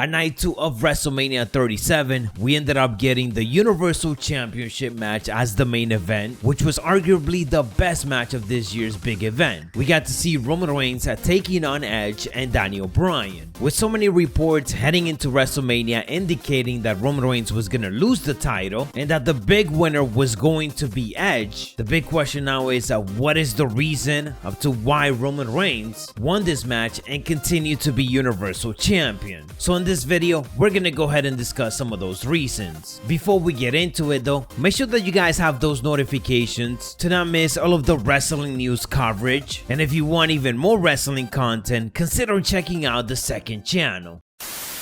At night 2 of WrestleMania 37, we ended up getting the Universal Championship match as the main event, which was arguably the best match of this year's big event. We got to see Roman Reigns taking on Edge and Daniel Bryan. With so many reports heading into WrestleMania indicating that Roman Reigns was gonna lose the title and that the big winner was going to be Edge, the big question now is what is the reason as to why Roman Reigns won this match and continued to be Universal Champion. So in this video, we're gonna go ahead and discuss some of those reasons. Before we get into it though, make sure that you guys have those notifications to not miss all of the wrestling news coverage. And if you want even more wrestling content, consider checking out the second channel.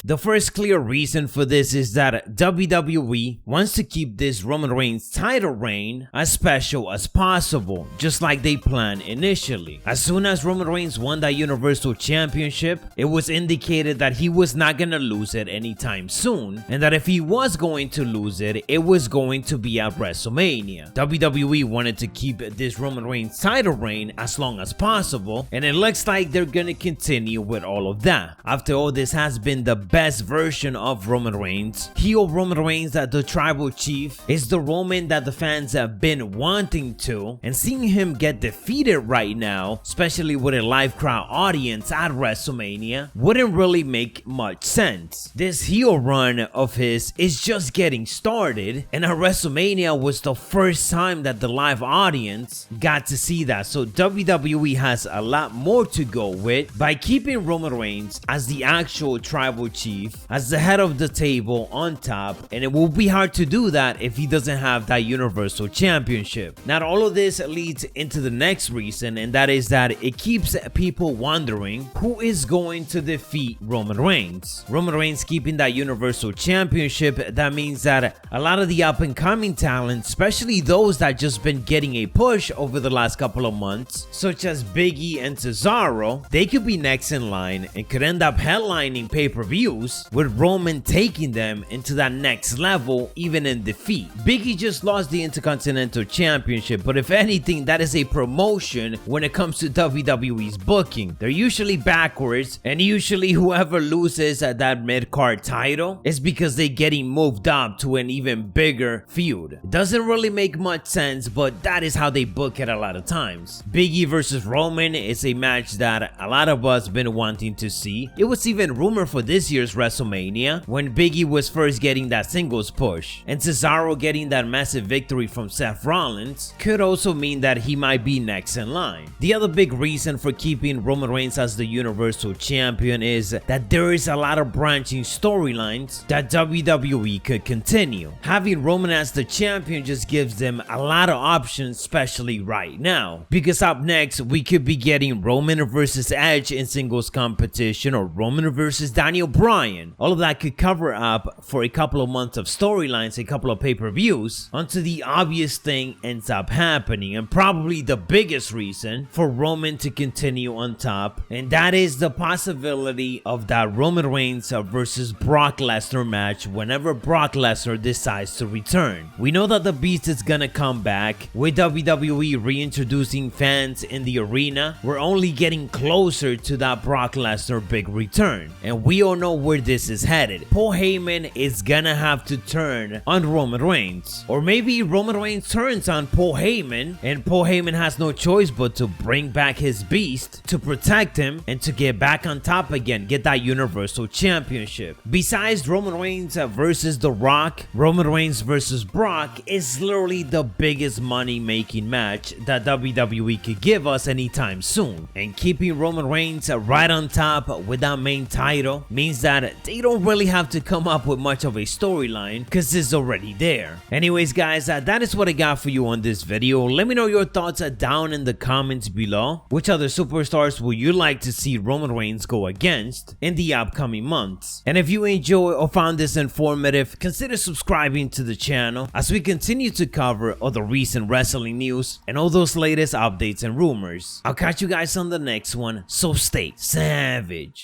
The first clear reason for this is that WWE wants to keep this Roman Reigns title reign as special as possible, just like they planned initially. As soon as Roman Reigns won that Universal Championship, it was indicated that he was not gonna lose it anytime soon, and that if he was going to lose it, it was going to be at WrestleMania. WWE wanted to keep this Roman Reigns title reign as long as possible, and it looks like they're gonna continue with all of that. After all, this has been the best version of Roman Reigns. Heel Roman Reigns, that the tribal chief, is the Roman that the fans have been wanting to, and seeing him get defeated right now, especially with a live crowd audience at WrestleMania, wouldn't really make much sense. This heel run of his is just getting started, and at WrestleMania was the first time that the live audience got to see that, so WWE has a lot more to go with by keeping Roman Reigns as the actual tribal chief, as the head of the table on top, and it will be hard to do that if he doesn't have that Universal Championship. Now all of this leads into the next reason, and that is that it keeps people wondering who is going to defeat Roman Reigns. Roman Reigns keeping that Universal Championship, that means that a lot of the up and coming talent, especially those that just been getting a push over the last couple of months, such as Big E and Cesaro, they could be next in line and could end up headlining pay-per-views, with Roman taking them into that next level even in defeat. Big E just lost the Intercontinental Championship, but if anything, that is a promotion when it comes to WWE's booking. They're usually backwards, and usually whoever loses at that mid-card title is because they're getting moved up to an even bigger feud. It doesn't really make much sense, but that is how they book it a lot of times. Big E versus Roman is a match that a lot of us been wanting to see. It was even rumored for this year's WrestleMania when Big E was first getting that singles push, and Cesaro getting that massive victory from Seth Rollins could also mean that he might be next in line. The other big reason for keeping Roman Reigns as the Universal Champion is that there is a lot of branching storylines that WWE could continue. Having Roman as the champion just gives them a lot of options, especially right now, because up next we could be getting Roman versus Edge in singles competition, or Roman versus Daniel Bryan. All of that could cover up for a couple of months of storylines, a couple of pay-per-views, until the obvious thing ends up happening, and probably the biggest reason for Roman to continue on top, and that is the possibility of that Roman Reigns versus Brock Lesnar match whenever Brock Lesnar decides to return. We know that the Beast is gonna come back. With WWE reintroducing fans in the arena, we're only getting closer to that Brock Lesnar big return, and we all know where this is headed. Paul Heyman is gonna have to turn on Roman Reigns, or maybe Roman Reigns turns on Paul Heyman, and Paul Heyman has no choice but to bring back his Beast to protect him and to get back on top again, get that Universal Championship. Besides Roman Reigns versus The Rock, Roman Reigns versus Brock is literally the biggest money-making match that WWE could give us anytime soon, and keeping Roman Reigns right on top with that main title means that they don't really have to come up with much of a storyline because it's already there. Anyways guys, that is what I got for you on this video. Let me know your thoughts down in the comments below. Which other superstars would you like to see Roman Reigns go against in the upcoming months? And if you enjoy or found this informative, consider subscribing to the channel as we continue to cover all the recent wrestling news and all those latest updates and rumors. I'll catch you guys on the next one, so stay savage.